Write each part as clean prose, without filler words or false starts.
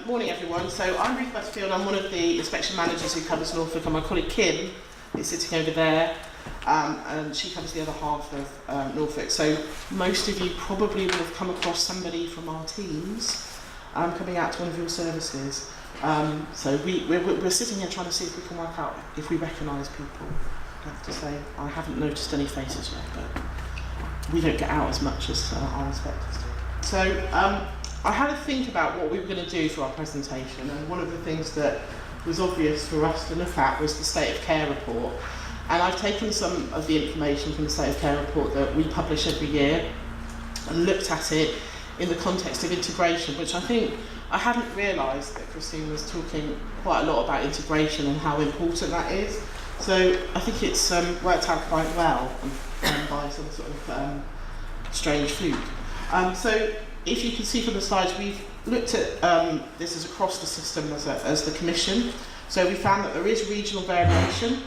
Morning everyone. So I'm Ruth Butterfield. I'm one of the inspection managers who covers Norfolk, and my colleague Kim is sitting over there, and she covers the other half of Norfolk. So most of you probably will have come across somebody from our teams coming out to one of your services. So we're sitting here trying to see if we can work out if we recognise people. I have to say I haven't noticed any faces yet, but we don't get out as much as our inspectors do. So I had to think about what we were going to do for our presentation, and one of the things that was obvious for us to look at was the State of Care report. And I've taken some of the information from the State of Care report that we publish every year and looked at it in the context of integration, which I think I hadn't realised that Christine was talking quite a lot about integration and how important that is. So I think it's worked out quite well by some sort of strange fluke. So if you can see from the slides, we've looked at this as across the system as the Commission. So we found that there is regional variation.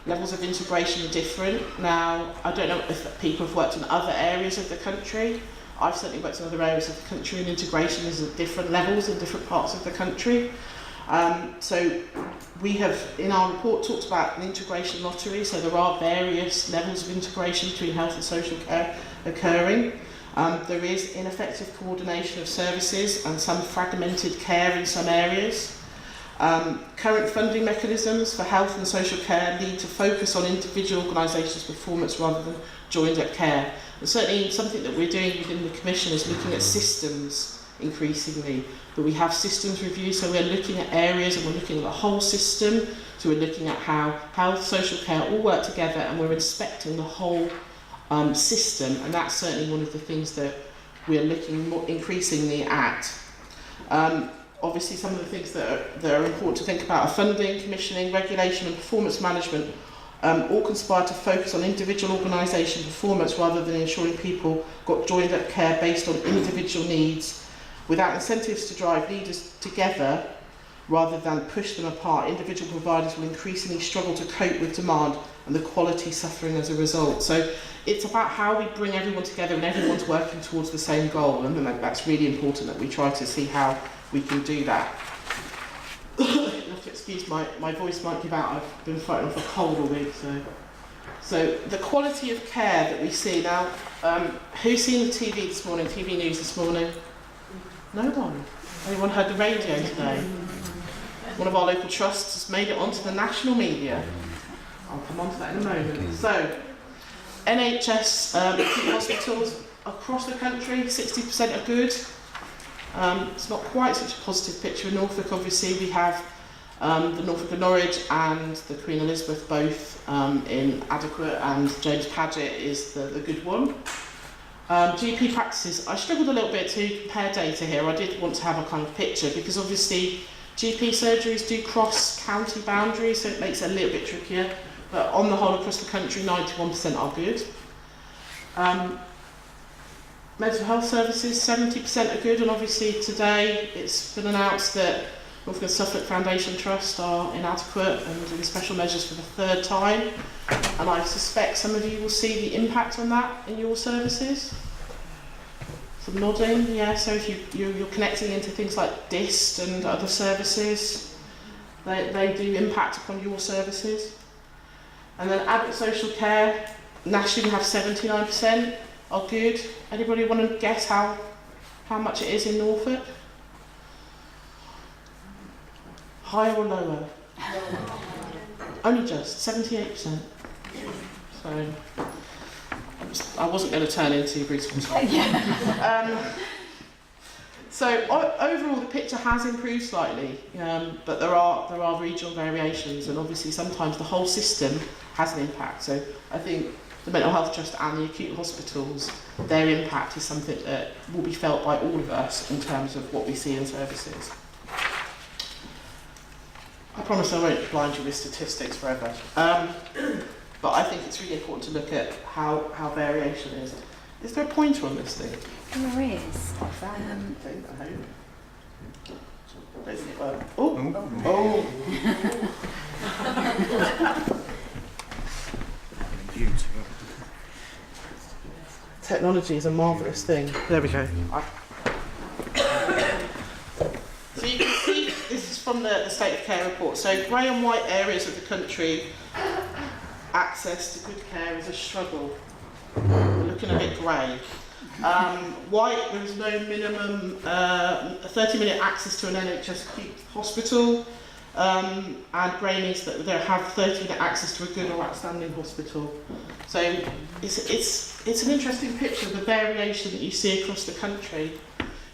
Levels of integration are different. Now, I don't know if people have worked in other areas of the country. I've certainly worked in other areas of the country, and integration is at different levels in different parts of the country. So we have, in our report, talked about an integration lottery. So there are various levels of integration between health and social care occurring. There is ineffective coordination of services and some fragmented care in some areas. Current funding mechanisms for health and social care need to focus on individual organisations' performance rather than joined-up care. And certainly something that we're doing within the Commission is looking at systems increasingly. But we have systems reviews, so we're looking at areas and we're looking at the whole system. So we're looking at how health, social care all work together, and we're inspecting the whole system, and that's certainly one of the things that we're looking more increasingly at. Obviously, some of the things that are important to think about are funding, commissioning, regulation and performance management, all conspire to focus on individual organisation performance rather than ensuring people got joined-up care based on individual needs. Without incentives to drive leaders together rather than push them apart, individual providers will increasingly struggle to cope with demand and the quality suffering as a result. So it's about how we bring everyone together and everyone's working towards the same goal, and that's really important that we try to see how we can do that. You'll have to excuse my voice might give out. I've been fighting off a cold all week. So the quality of care that we see now, who's seen the TV this morning, TV news this morning? No one. Anyone heard the radio today? One of our local trusts has made it onto the national media. I'll come on to that in a moment. So, NHS hospitals across the country, 60% are good. It's not quite such a positive picture in Norfolk. Obviously, we have the Norfolk and Norwich and the Queen Elizabeth both inadequate, and James Paget is the good one. GP practices, I struggled a little bit to compare data here. I did want to have a kind of picture because obviously GP surgeries do cross county boundaries, so it makes it a little bit trickier. But on the whole, across the country, 91% are good. Mental health services, 70% are good, and obviously today it's been announced that Norfolk and Suffolk Foundation Trust are inadequate and doing special measures for the third time. And I suspect some of you will see the impact on that in your services. Some nodding, yeah, so if you're connecting into things like DIST and other services, they do impact upon your services. And then adult social care, nationally we have 79% are good. Anybody want to guess how much it is in Norfolk? Higher or lower? Only just 78%. So I wasn't going to turn into Bruce from Scotland. So overall, the picture has improved slightly, but there are regional variations, and obviously sometimes the whole system has an impact. So I think the Mental Health Trust and the acute hospitals, their impact is something that will be felt by all of us in terms of what we see in services. I promise I won't blind you with statistics forever, but I think it's really important to look at how variation is. Is there a pointer on this thing? There is. I found it. I hope. Doesn't it work? Oh! Technology is a marvellous thing. There we go. from the State of Care report. So grey and white areas of the country, access to good care is a struggle. We're looking a bit grey. White, there is no minimum 30-minute access to an NHS hospital, and grey means that they have 30-minute access to a good or outstanding hospital. So it's an interesting picture of the variation that you see across the country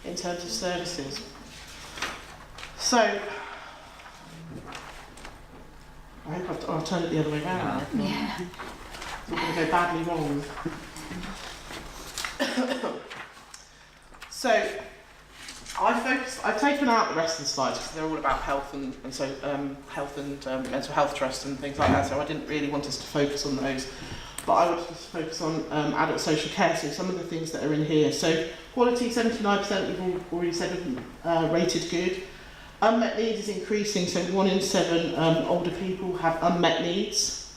in terms of services. So, I hope I'll turn it the other way around. Yeah. It's going to go badly wrong. So, I've taken out the rest of the slides because they're all about health and mental health trust and things like that. So I didn't really want us to focus on those, but I wanted to focus on adult social care. So some of the things that are in here. So quality, 79% we've already said rated good. Unmet needs is increasing. So 1 in 7 older people have unmet needs.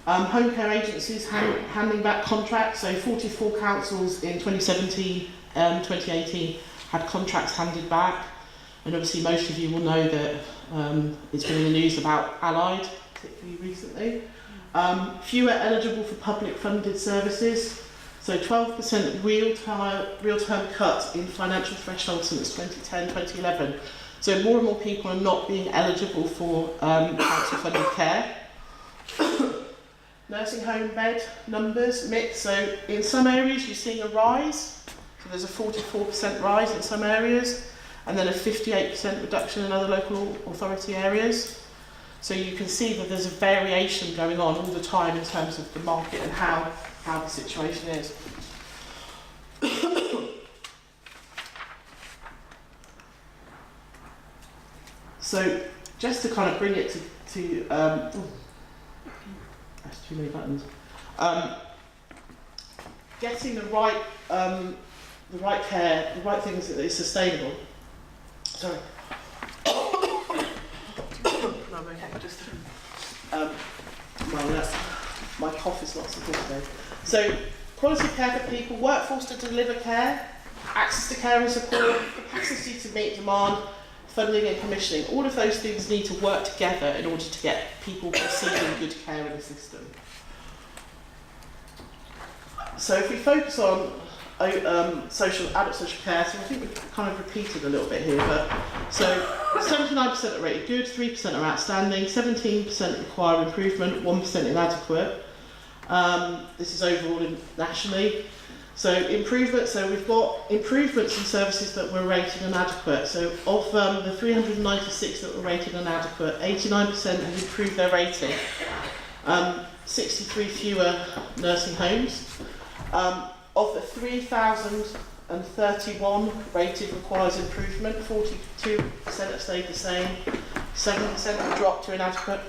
Home care agencies handing back contracts. So 44 councils in 2017, 2018 had contracts handed back, and obviously most of you will know that it's been in the news about Allied, particularly recently. Fewer eligible for public funded services, so 12% real-term cut in financial thresholds since 2010, 2011. So more and more people are not being eligible for council funded care. Nursing home bed numbers mix, so in some areas you're seeing a rise. So there's a 44% rise in some areas, and then a 58% reduction in other local authority areas. So you can see that there's a variation going on all the time in terms of the market and how the situation is. So just to kind of bring it to that's too many buttons. Getting the right care, the right things that is sustainable. Sorry. My cough is not so good today. So, quality care for people, workforce to deliver care, access to care and support, capacity to meet demand, funding and commissioning. All of those things need to work together in order to get people receiving good care in the system. So if we focus on adult social care, so I think we've kind of repeated a little bit here, but so 79% are rated good, 3% are outstanding, 17% require improvement, 1% inadequate. This is overall nationally. So improvement, so we've got improvements in services that were rated inadequate. So of the 396 that were rated inadequate, 89% have improved their rating. 63 fewer nursing homes. Of the 3,031 rated requires improvement, 42% have stayed the same, 7% have dropped to inadequate.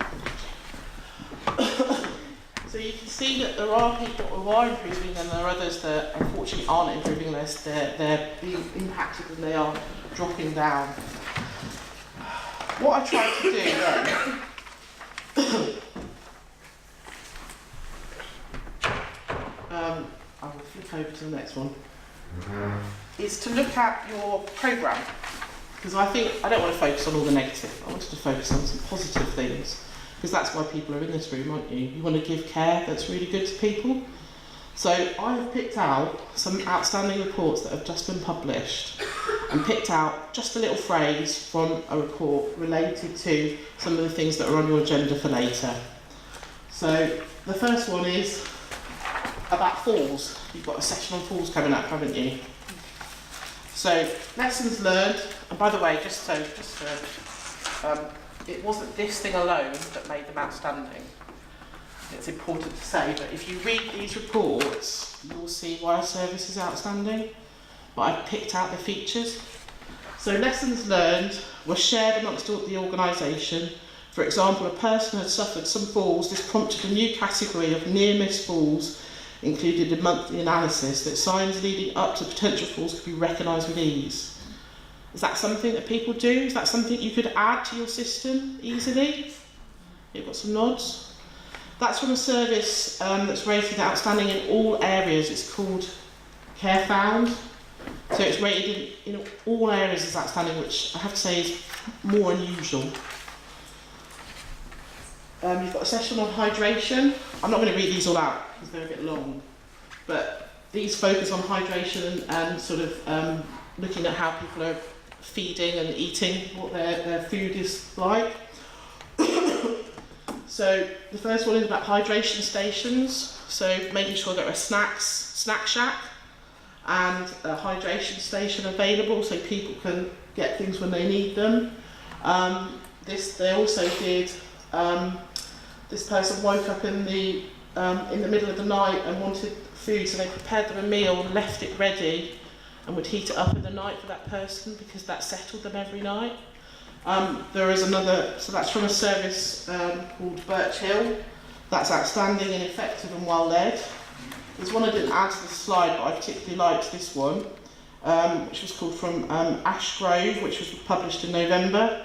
So you can see that there are people who are improving and there are others that unfortunately aren't improving this. They're being impacted and they are dropping down. What I tried to do then, I will flip over to the next one, is to look at your programme. Because I don't want to focus on all the negative, I wanted to focus on some positive things. Because that's why people are in this room, aren't you? You want to give care that's really good to people. So I have picked out some outstanding reports that have just been published and picked out just a little phrase from a report related to some of the things that are on your agenda for later. So the first one is about falls. You've got a section on falls coming up, haven't you? So lessons learned, and by the way, it wasn't this thing alone that made them outstanding. It's important to say that if you read these reports, you'll see why a service is outstanding. But I've picked out the features. So lessons learned were shared amongst the organisation. For example, a person had suffered some falls. This prompted a new category of near-miss falls, included a monthly analysis that signs leading up to potential falls could be recognised with ease. Is that something that people do? Is that something you could add to your system easily? You've got some nods. That's from a service that's rated outstanding in all areas. It's called Care Found. So it's rated in all areas as outstanding, which I have to say is more unusual. You've got a session on hydration. I'm not going to read these all out because they're a bit long, but these focus on hydration and sort of looking at how people are feeding and eating, what their food is like. So the first one is about hydration stations, so making sure there are snack shack and a hydration station available so people can get things when they need them. They also did, this person woke up in the middle of the night and wanted food, so they prepared them a meal and left it ready and would heat it up in the night for that person because that settled them every night. There is another, so that's from a service called Birch Hill. That's outstanding and effective and well led. There's one I didn't add to the slide, but I particularly liked this one, which was called From Ash Grove, which was published in November.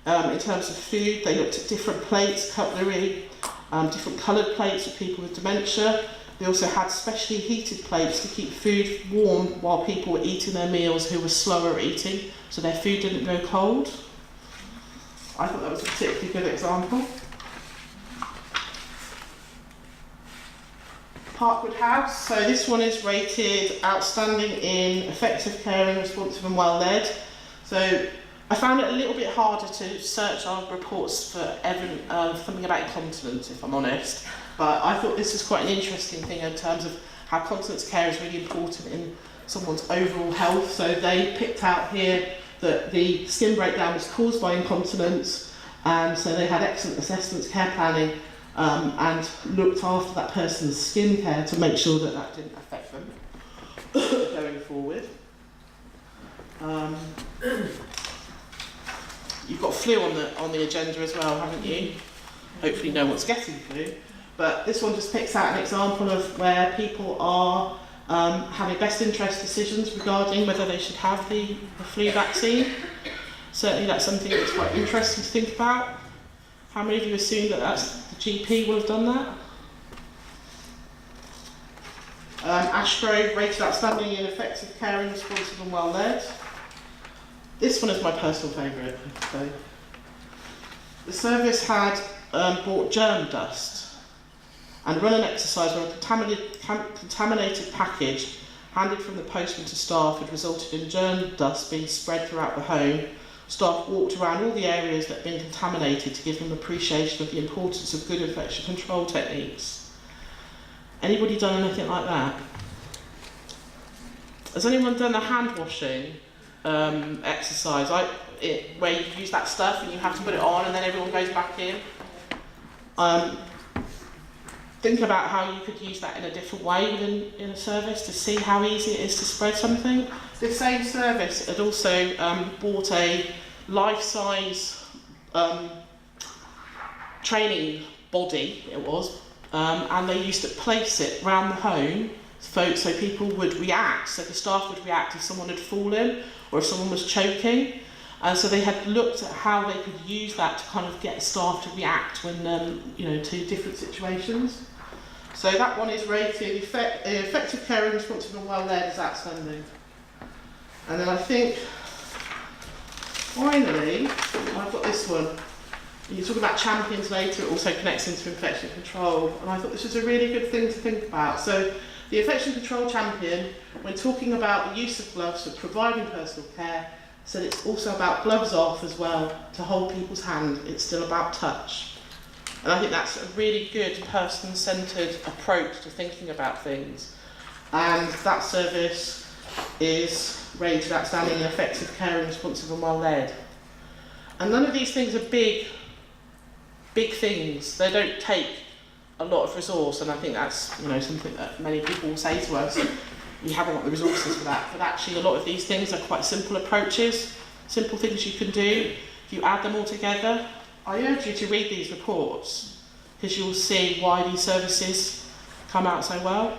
In terms of food, they looked at different plates, cutlery, different coloured plates for people with dementia. They also had specially heated plates to keep food warm while people were eating their meals who were slower eating, so their food didn't go cold. I thought that was a particularly good example. Parkwood House, so this one is rated outstanding in effective caring, responsive and well led. So I found it a little bit harder to search our reports for something about incontinence, if I'm honest. But I thought this was quite an interesting thing in terms of how continence care is really important in someone's overall health. So they picked out here that the skin breakdown was caused by incontinence, and so they had excellent assessments, care planning, and looked after that person's skin care to make sure that that didn't affect them going forward. You've got flu on the agenda as well, haven't you? Hopefully no one's getting flu. But this one just picks out an example of where people are having best interest decisions regarding whether they should have the flu vaccine. Certainly that's something that's quite interesting to think about. How many of you assume that the GP will have done that? Ash Grove, rated outstanding in effective caring, responsive and well led. This one is my personal favourite. So, the service had bought germ dust and run an exercise where a contaminated package handed from the postman to staff had resulted in germ dust being spread throughout the home. Staff walked around all the areas that had been contaminated to give them appreciation of the importance of good infection control techniques. Anybody done anything like that? Has anyone done a hand washing exercise where you use that stuff and you have to put it on and then everyone goes back in? Think about how you could use that in a different way in a service to see how easy it is to spread something. This same service had also bought a life-size training body, and they used to place it around the home so people would react, so the staff would react if someone had fallen or if someone was choking. And so they had looked at how they could use that to kind of get staff to react when, to different situations. So that one is rated effective caring, responsive and well led as outstanding. And then I think, finally, I've got this one. You talk about champions later, it also connects into infection control. And I thought this was a really good thing to think about. So the infection control champion, when talking about the use of gloves for providing personal care, said it's also about gloves off as well, to hold people's hand. It's still about touch. And I think that's a really good person-centred approach to thinking about things. And that service is rated outstanding in effective caring, responsive and well led. And none of these things are big things. They don't take a lot of resource, and I think that's something that many people will say to us. You haven't got the resources for that, but actually a lot of these things are quite simple approaches, simple things you can do. If you add them all together, I urge you to read these reports because you'll see why these services come out so well.